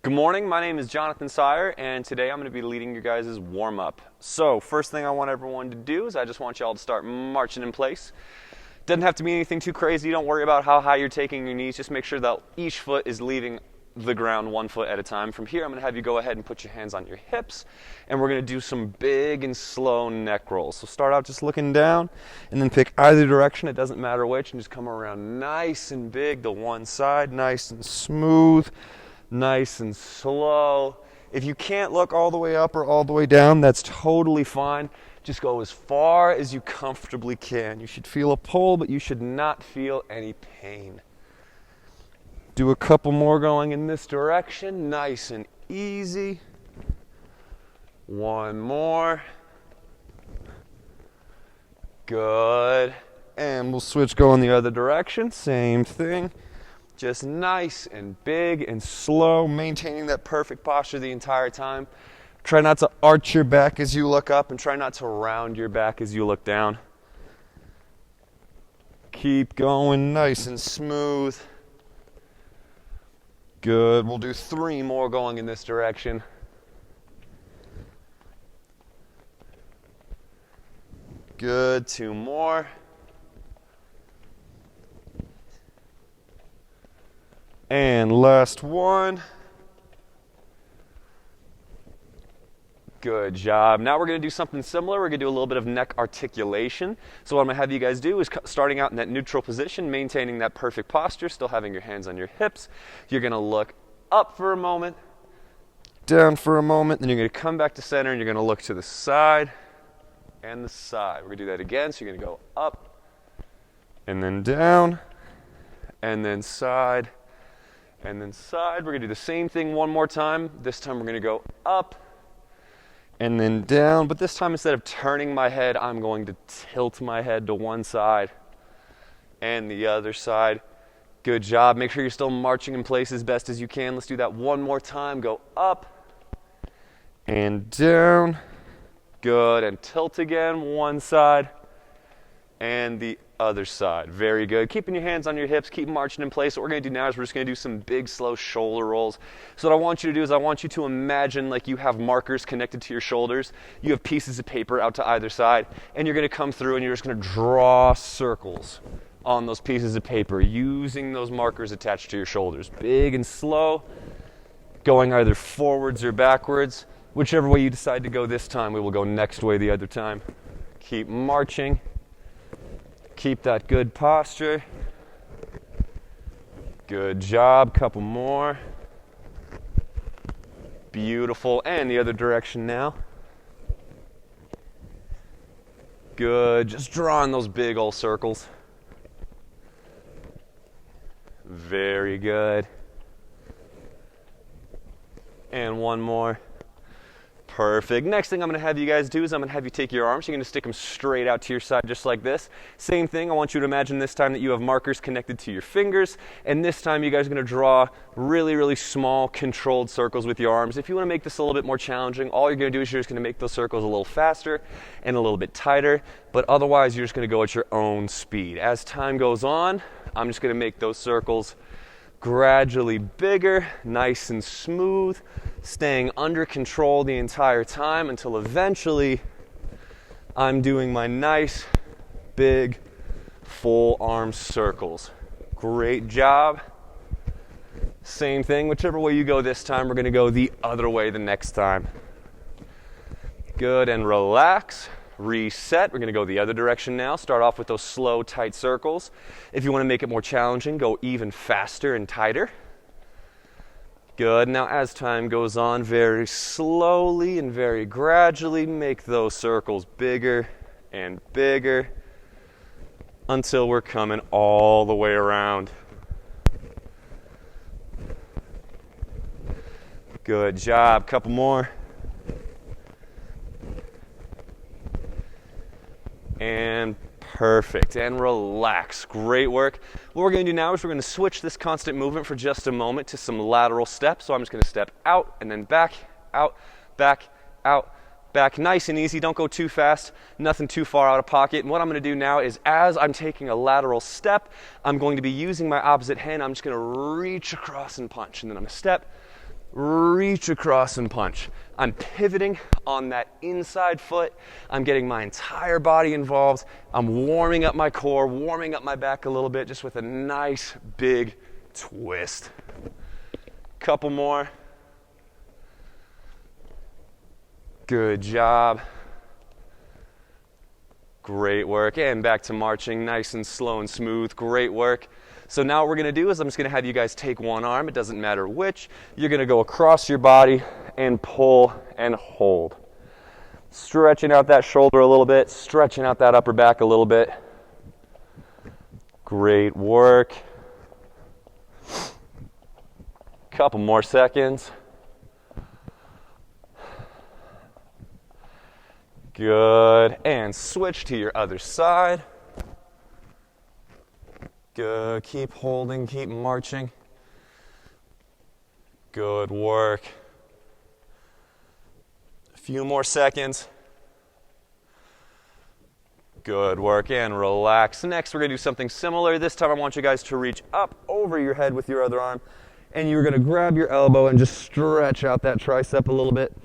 Good morning, my name is Jonathan Sire, and today I'm going to be leading your guys' warm-up. So, first thing I want everyone to do is I just want y'all to start marching in place. Doesn't have to be anything too crazy, don't worry about how high you're taking your knees, just make sure that each foot is leaving the ground 1 foot at a time. From here, I'm going to have you go ahead and put your hands on your hips, and we're going to do some big and slow neck rolls. So start out just looking down, and then pick either direction, it doesn't matter which, and just come around nice and big to one side, nice and smooth. Nice and slow. If you can't look all the way up or all the way down, that's totally fine. Just go as far as you comfortably can. You should feel a pull, but you should not feel any pain. Do a couple more going in this direction, nice and easy. One more. Good. And we'll switch going the other direction, same thing. Just nice and big and slow, maintaining that perfect posture the entire time. Try not to arch your back as you look up, and try not to round your back as you look down. Keep going nice and smooth. Good. We'll do 3 more going in this direction. Good. 2 more. And last one. Good job. Now we're going to do something similar. We're going to do a little bit of neck articulation. So what I'm going to have you guys do is starting out in that neutral position, maintaining that perfect posture, still having your hands on your hips. You're going to look up for a moment, down for a moment, then you're going to come back to center and you're going to look to the side and the side. We're going to do that again. So you're going to go up and then down and then side. And then side. We're going to do the same thing one more time. This time we're going to go up and then down. But this time, instead of turning my head, I'm going to tilt my head to one side and the other side. Good job. Make sure you're still marching in place as best as you can. Let's do that one more time. Go up and down. Good. And tilt again. One side and the other side. Very good. Keeping your hands on your hips, keep marching in place. What we're going to do now is we're just going to do some big, slow shoulder rolls. So what I want you to do is I want you to imagine like you have markers connected to your shoulders. You have pieces of paper out to either side, and you're going to come through and you're just going to draw circles on those pieces of paper using those markers attached to your shoulders. Big and slow, going either forwards or backwards. Whichever way you decide to go this time, we will go next way the other time. Keep marching. Keep that good posture. Good job. Couple more. Beautiful. And the other direction now. Good. Just drawing those big old circles. Very good. And one more. Perfect. Next thing I'm going to have you guys do is I'm going to have you take your arms. You're going to stick them straight out to your side just like this. Same thing. I want you to imagine this time that you have markers connected to your fingers. And this time you guys are going to draw really, really small controlled circles with your arms. If you want to make this a little bit more challenging, all you're going to do is you're just going to make those circles a little faster and a little bit tighter. But otherwise, you're just going to go at your own speed. As time goes on, I'm just going to make those circles gradually bigger, nice and smooth, staying under control the entire time until eventually I'm doing my nice, big, full arm circles. Great job. Same thing, whichever way you go this time, we're going to go the other way the next time. Good, and relax. Reset. We're going to go the other direction now. Start off with those slow, tight circles. If you want to make it more challenging, go even faster and tighter. Good. Now, as time goes on, very slowly and very gradually, make those circles bigger and bigger until we're coming all the way around. Good job. Couple more. And perfect. And relax. Great work. What we're going to do now is we're going to switch this constant movement for just a moment to some lateral steps. So I'm just going to step out and then back, out, back, out, back. Nice and easy. Don't go too fast. Nothing too far out of pocket. And what I'm going to do now is as I'm taking a lateral step, I'm going to be using my opposite hand. I'm just going to reach across and punch. And then I'm going to step reach across and punch. I'm pivoting on that inside foot. I'm getting my entire body involved. I'm warming up my core, warming up my back a little bit, just with a nice big twist. Couple more. Good job. Great work. And back to marching, nice and slow and smooth. Great work. So now what we're going to do is I'm just going to have you guys take one arm. It doesn't matter which. You're going to go across your body and pull and hold. Stretching out that shoulder a little bit, stretching out that upper back a little bit. Great work. Couple more seconds. Good. And switch to your other side. Good. Keep holding, keep marching. Good work. A few more seconds. Good work. And relax. Next, we're going to do something similar. This time, I want you guys to reach up over your head with your other arm. And you're going to grab your elbow and just stretch out that tricep a little bit.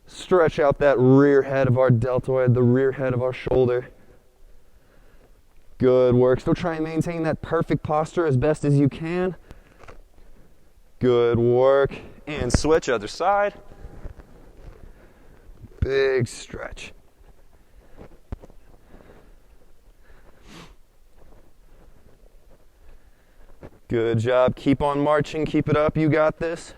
Stretch out that rear head of our deltoid, the rear head of our shoulder. Good work. Still try and maintain that perfect posture as best as you can. Good work. And switch, other side. Big stretch. Good job. Keep on marching. Keep it up. You got this.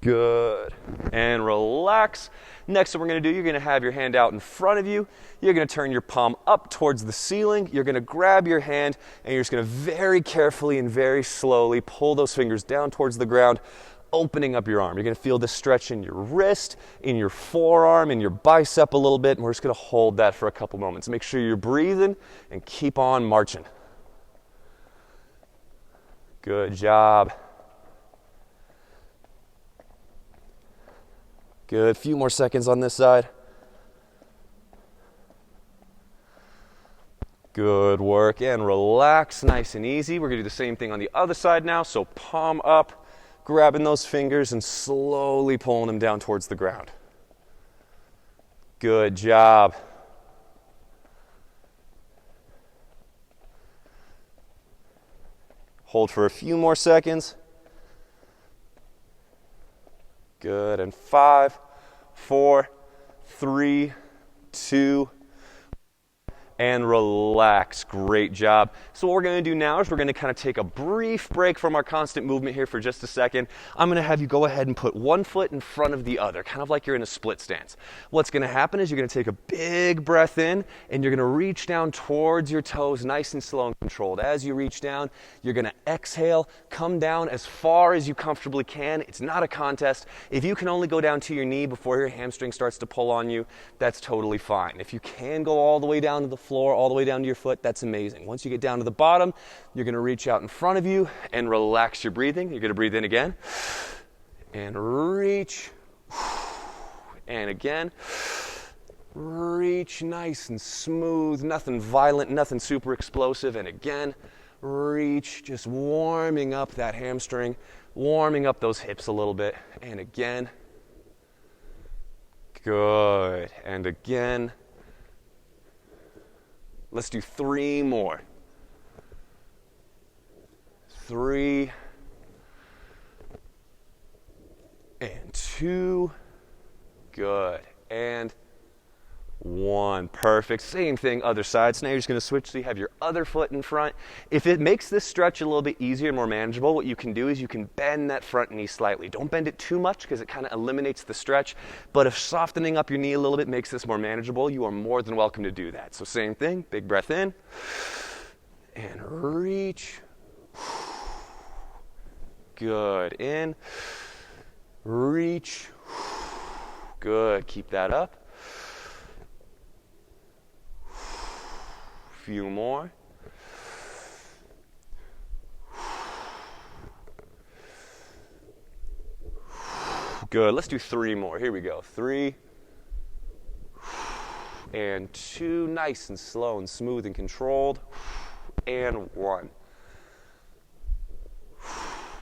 Good. And relax. Next, what we're going to do, you're going to have your hand out in front of you. You're going to turn your palm up towards the ceiling. You're going to grab your hand, and you're just going to very carefully and very slowly pull those fingers down towards the ground, opening up your arm. You're going to feel this stretch in your wrist, in your forearm, in your bicep a little bit, and we're just going to hold that for a couple moments. Make sure you're breathing and keep on marching. Good job. Good. Few more seconds on this side. Good work. And relax, nice and easy. We're going to do the same thing on the other side now. So palm up, grabbing those fingers and slowly pulling them down towards the ground. Good job. Hold for a few more seconds. Good. And 5, 4, 3, 2, and relax. Great job. So what we're going to do now is we're going to kind of take a brief break from our constant movement here for just a second. I'm going to have you go ahead and put one foot in front of the other, kind of like you're in a split stance. What's going to happen is you're going to take a big breath in, and you're going to reach down towards your toes, nice and slow and controlled. As you reach down, you're going to exhale, come down as far as you comfortably can. It's not a contest. If you can only go down to your knee before your hamstring starts to pull on you, that's totally fine. If you can go all the way down to the floor, all the way down to your foot, that's amazing. Once you get down to the bottom, you're going to reach out in front of you and relax your breathing. You're going to breathe in again and reach, and again reach, nice and smooth, nothing violent, nothing super explosive, and again reach, just warming up that hamstring, warming up those hips a little bit, and again, good, and again. Let's do 3 more. 3 and 2. Good. And 1. Perfect. Same thing, other side. So now you're just going to switch so you have your other foot in front. If it makes this stretch a little bit easier and more manageable, what you can do is you can bend that front knee slightly. Don't bend it too much because it kind of eliminates the stretch. But if softening up your knee a little bit makes this more manageable, you are more than welcome to do that. So same thing, big breath in and reach. Good. In, reach. Good. Keep that up. Few more. Good. Let's do 3 more. Here we go. 3 and 2. Nice and slow and smooth and controlled. and 1.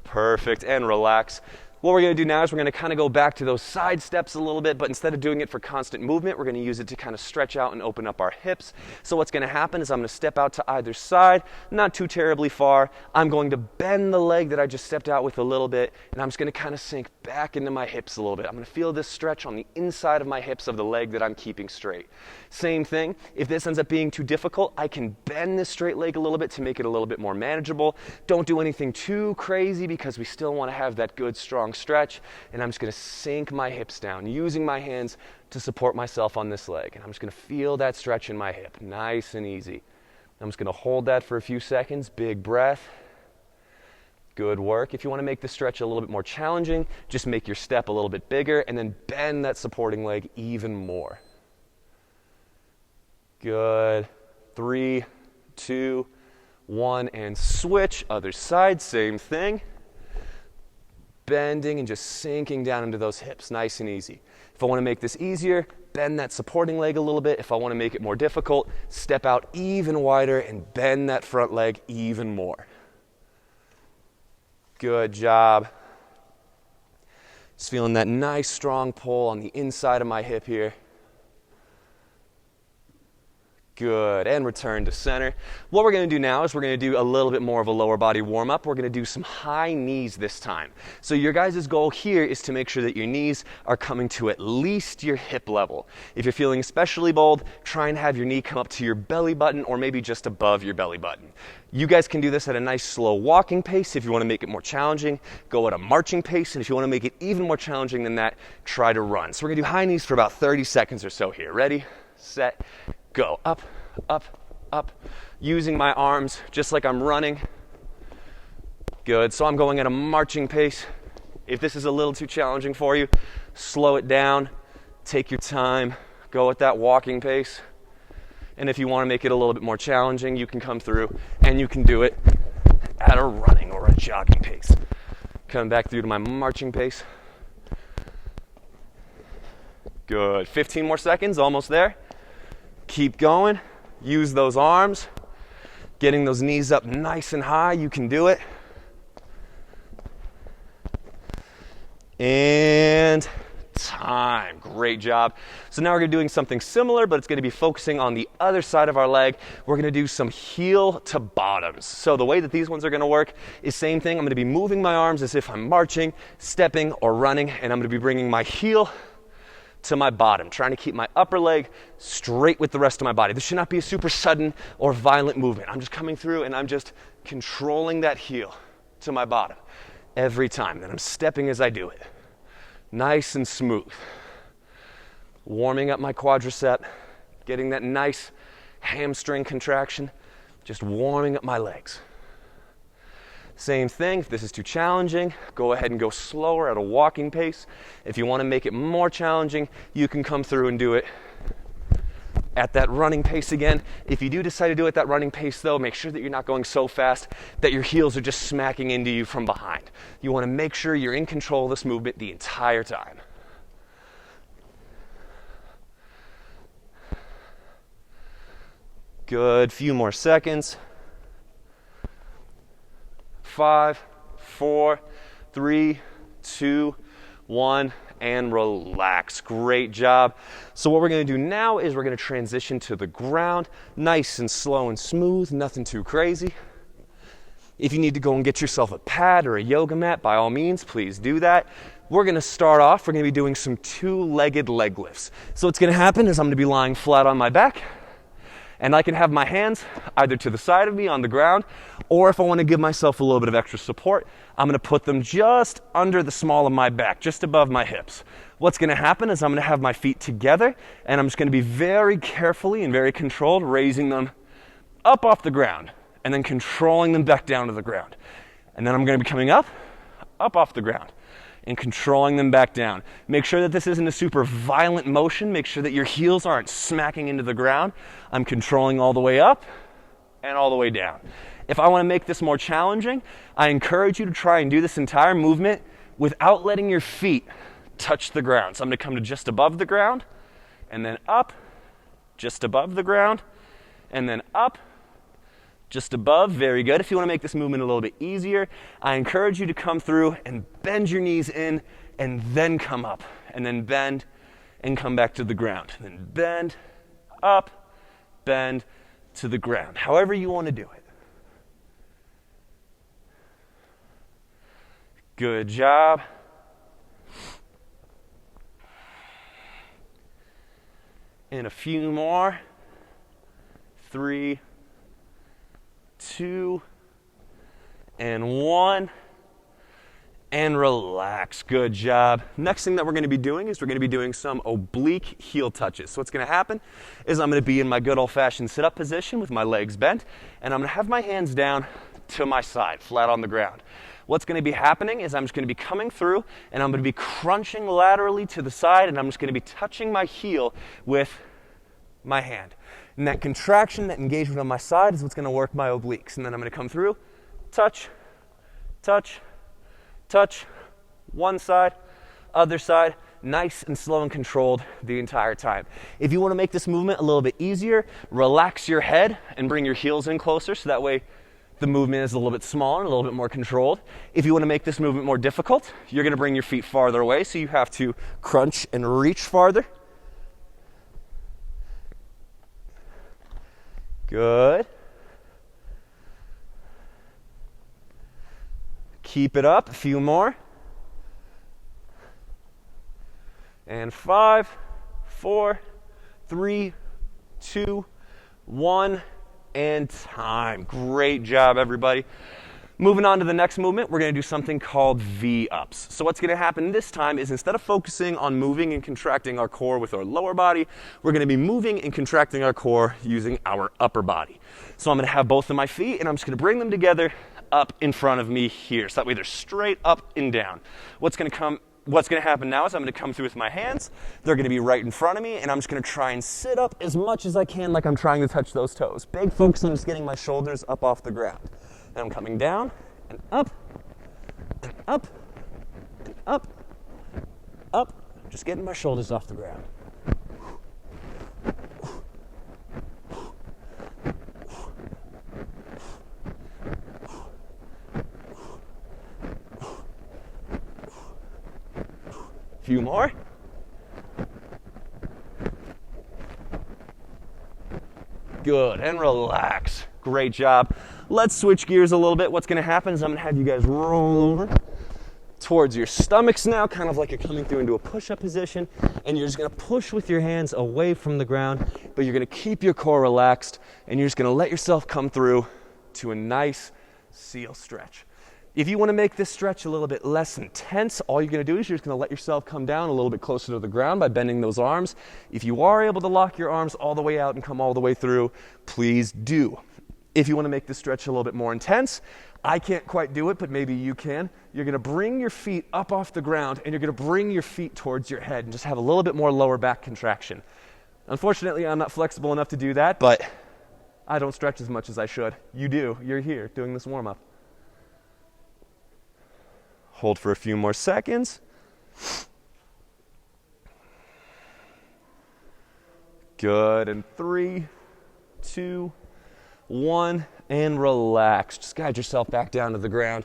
Perfect, and relax. What we're going to do now is we're going to kind of go back to those side steps a little bit, but instead of doing it for constant movement, we're going to use it to kind of stretch out and open up our hips. So what's going to happen is I'm going to step out to either side, not too terribly far. I'm going to bend the leg that I just stepped out with a little bit, and I'm just going to kind of sink back into my hips a little bit. I'm going to feel this stretch on the inside of my hips of the leg that I'm keeping straight. Same thing, if this ends up being too difficult, I can bend this straight leg a little bit to make it a little bit more manageable. Don't do anything too crazy because we still want to have that good, strong stretch, and I'm just going to sink my hips down, using my hands to support myself on this leg. And I'm just going to feel that stretch in my hip, nice and easy. I'm just going to hold that for a few seconds, big breath. Good work. If you want to make the stretch a little bit more challenging, just make your step a little bit bigger and then bend that supporting leg even more. Good. 3, 2, 1, and switch. Other side, same thing. Bending and just sinking down into those hips, nice and easy. If I want to make this easier, bend that supporting leg a little bit. If I want to make it more difficult, step out even wider and bend that front leg even more. Good job. Just feeling that nice strong pull on the inside of my hip here. Good, and return to center. What we're going to do now is we're going to do a little bit more of a lower body warm-up. We're going to do some high knees this time. So your guys' goal here is to make sure that your knees are coming to at least your hip level. If you're feeling especially bold, try and have your knee come up to your belly button or maybe just above your belly button. You guys can do this at a nice slow walking pace. If you want to make it more challenging, go at a marching pace. And if you want to make it even more challenging than that, try to run. So we're going to do high knees for about 30 seconds or so here. Ready, set, go. Up, up, up. Using my arms just like I'm running. Good. So I'm going at a marching pace. If this is a little too challenging for you, slow it down. Take your time. Go at that walking pace. And if you want to make it a little bit more challenging, you can come through and you can do it at a running or a jogging pace. Coming back through to my marching pace. Good. 15 more seconds, almost there. Keep going. Use those arms. Getting those knees up nice and high. You can do it. And time. Great job. So now we're going to be doing something similar, but it's going to be focusing on the other side of our leg. We're going to do some heel to bottoms. So the way that these ones are going to work is same thing. I'm going to be moving my arms as if I'm marching, stepping, or running, and I'm going to be bringing my heel to my bottom, trying to keep my upper leg straight with the rest of my body. This should not be a super sudden or violent movement. I'm just coming through and I'm just controlling that heel to my bottom every time. Then I'm stepping as I do it. Nice and smooth. Warming up my quadricep, getting that nice hamstring contraction, just warming up my legs. Same thing, if this is too challenging, go ahead and go slower at a walking pace. If you want to make it more challenging, you can come through and do it at that running pace again. If you do decide to do it at that running pace though, make sure that you're not going so fast that your heels are just smacking into you from behind. You want to make sure you're in control of this movement the entire time. Good, few more seconds. 5, 4, 3, 2, 1, and relax. Great job. So what we're going to do now is we're going to transition to the ground, nice and slow and smooth, nothing too crazy. If you need to go and get yourself a pad or a yoga mat, by all means, please do that. We're going to start off, we're going to be doing some two-legged leg lifts. So what's going to happen is I'm going to be lying flat on my back, and I can have my hands either to the side of me on the ground, or if I want to give myself a little bit of extra support, I'm going to put them just under the small of my back, just above my hips. What's going to happen is I'm going to have my feet together, and I'm just going to be very carefully and very controlled, raising them up off the ground, and then controlling them back down to the ground. And then I'm going to be coming up off the ground, and controlling them back down. Make sure that this isn't a super violent motion. Make sure that your heels aren't smacking into the ground. I'm controlling all the way up and all the way down. If I want to make this more challenging, I encourage you to try and do this entire movement without letting your feet touch the ground. So I'm going to come to just above the ground, and then up, just above the ground, and then up, just above, very good. If you want to make this movement a little bit easier, I encourage you to come through and bend your knees in and then come up, and then bend and come back to the ground. And then bend, up, bend to the ground. However you want to do it. Good job. And a few more. 3, 2, and 1. And relax. Good job. Next thing that we're going to be doing is we're going to be doing some oblique heel touches. So what's going to happen is I'm going to be in my good old-fashioned sit-up position with my legs bent, and I'm going to have my hands down to my side, flat on the ground. What's going to be happening is I'm just going to be coming through, and I'm going to be crunching laterally to the side, and I'm just going to be touching my heel with my hand. And that contraction, that engagement on my side is what's going to work my obliques. And then I'm going to come through, touch, touch, touch, one side, other side, nice and slow and controlled the entire time. If you want to make this movement a little bit easier, relax your head and bring your heels in closer so that way the movement is a little bit smaller and a little bit more controlled. If you want to make this movement more difficult, you're going to bring your feet farther away, so you have to crunch and reach farther. Good. Keep it up. A few more. And 5, 4, 3, 2, 1, and time. Great job, everybody. Moving on to the next movement, we're going to do something called V-ups. So what's going to happen this time is instead of focusing on moving and contracting our core with our lower body, we're going to be moving and contracting our core using our upper body. So I'm going to have both of my feet, and I'm just going to bring them together up in front of me here. So that way they're straight up and down. What's going to happen now is I'm going to come through with my hands. They're going to be right in front of me, and I'm just going to try and sit up as much as I can like I'm trying to touch those toes. Big focus on just getting my shoulders up off the ground. And I'm coming down and up and up and up, up. Just getting my shoulders off the ground. Few more. Good, and relax. Great job. Let's switch gears a little bit. What's going to happen is I'm going to have you guys roll over towards your stomachs now, kind of like you're coming through into a push-up position, and you're just going to push with your hands away from the ground, but you're going to keep your core relaxed, and you're just going to let yourself come through to a nice seal stretch. If you want to make this stretch a little bit less intense, all you're going to do is you're just going to let yourself come down a little bit closer to the ground by bending those arms. If you are able to lock your arms all the way out and come all the way through, please do. If you want to make this stretch a little bit more intense, I can't quite do it, but maybe you can. You're going to bring your feet up off the ground, and you're going to bring your feet towards your head and just have a little bit more lower back contraction. Unfortunately, I'm not flexible enough to do that, but I don't stretch as much as I should. You do. You're here doing this warm-up. Hold for a few more seconds. Good. And 3, 2, 1, and relax. Just guide yourself back down to the ground.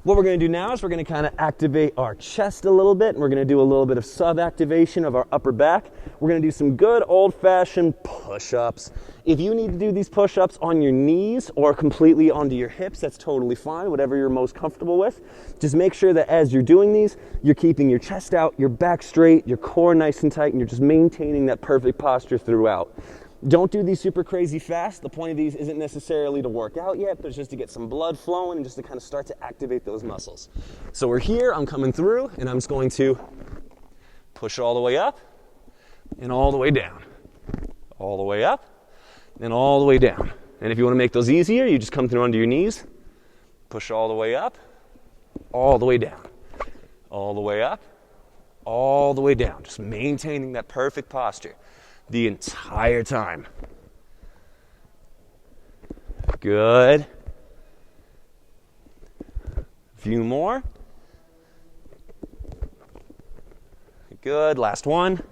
What we're going to do now is we're going to kind of activate our chest a little bit, and we're going to do a little bit of sub-activation of our upper back. We're going to do some good old-fashioned push-ups. If you need to do these push-ups on your knees or completely onto your hips, that's totally fine, whatever you're most comfortable with. Just make sure that as you're doing these, you're keeping your chest out, your back straight, your core nice and tight, and you're just maintaining that perfect posture throughout. Don't do these super crazy fast. The point of these isn't necessarily to work out yet, but it's just to get some blood flowing and just to kind of start to activate those muscles. So we're here, I'm coming through, and I'm just going to push all the way up and all the way down. All the way up and all the way down. And if you want to make those easier, you just come through onto your knees, push all the way up, all the way down, all the way up, all the way down. Just maintaining that perfect posture the entire time. Good. A few more. Good. Last one.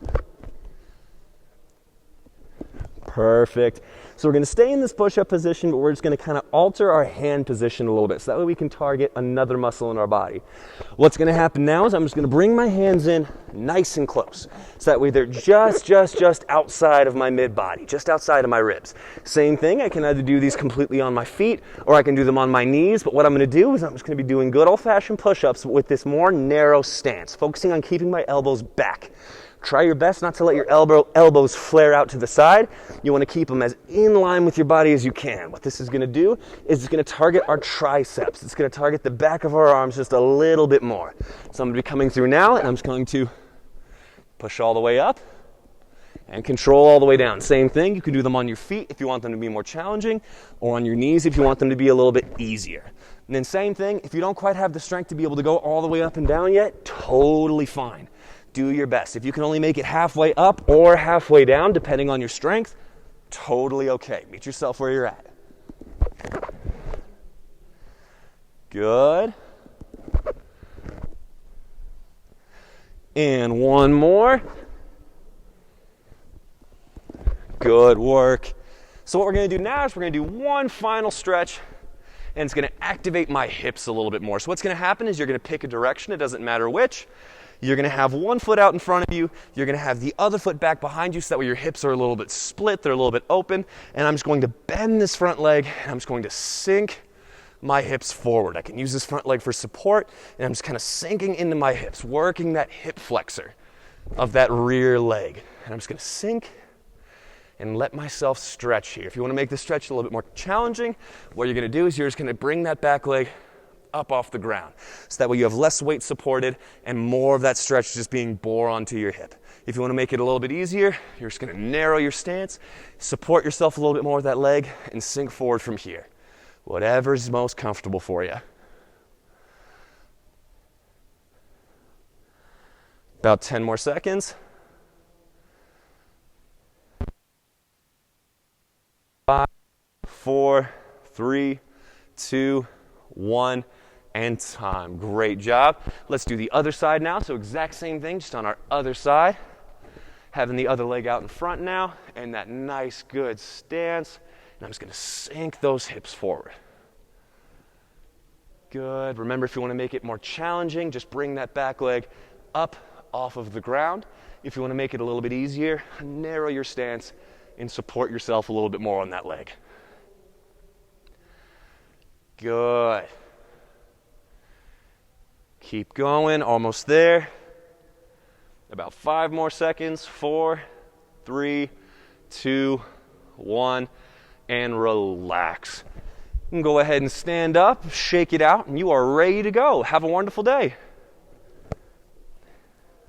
Perfect. So we're going to stay in this push-up position, but we're just going to kind of alter our hand position a little bit, so that way we can target another muscle in our body. What's going to happen now is I'm just going to bring my hands in nice and close, so that way they're just outside of my mid-body, just outside of my ribs. Same thing, I can either do these completely on my feet, or I can do them on my knees, but what I'm going to do is I'm just going to be doing good old-fashioned push-ups with this more narrow stance, focusing on keeping my elbows back. Try your best not to let your elbows flare out to the side. You want to keep them as in line with your body as you can. What this is going to do is it's going to target our triceps. It's going to target the back of our arms just a little bit more. So I'm going to be coming through now, and I'm just going to push all the way up and control all the way down. Same thing, you can do them on your feet if you want them to be more challenging, or on your knees if you want them to be a little bit easier. And then same thing, if you don't quite have the strength to be able to go all the way up and down yet, totally fine. Do your best. If you can only make it halfway up or halfway down, depending on your strength, totally okay. Meet yourself where you're at. Good. And one more. Good work. So what we're going to do now is we're going to do one final stretch, and it's going to activate my hips a little bit more. So what's going to happen is you're going to pick a direction. It doesn't matter which. You're going to have one foot out in front of you. You're going to have the other foot back behind you, so that way your hips are a little bit split. They're a little bit open. And I'm just going to bend this front leg, and I'm just going to sink my hips forward. I can use this front leg for support, and I'm just kind of sinking into my hips, working that hip flexor of that rear leg. And I'm just going to sink and let myself stretch here. If you want to make this stretch a little bit more challenging, what you're going to do is you're just going to bring that back leg up off the ground, so that way you have less weight supported and more of that stretch just being bore onto your hip. If you want to make it a little bit easier, you're just going to narrow your stance, support yourself a little bit more with that leg, and sink forward from here. Whatever's most comfortable for you. About 10 more seconds. 5, 4, 3, 2, 1, and time. Great job. Let's do the other side now. So exact same thing, just on our other side. Having the other leg out in front now, and that nice, good stance. And I'm just going to sink those hips forward. Good. Remember, if you want to make it more challenging, just bring that back leg up off of the ground. If you want to make it a little bit easier, narrow your stance and support yourself a little bit more on that leg. Good. Keep going, almost there. About 5 more seconds. 4, 3, 2, 1, and relax. You can go ahead and stand up, shake it out, and you are ready to go. Have a wonderful day.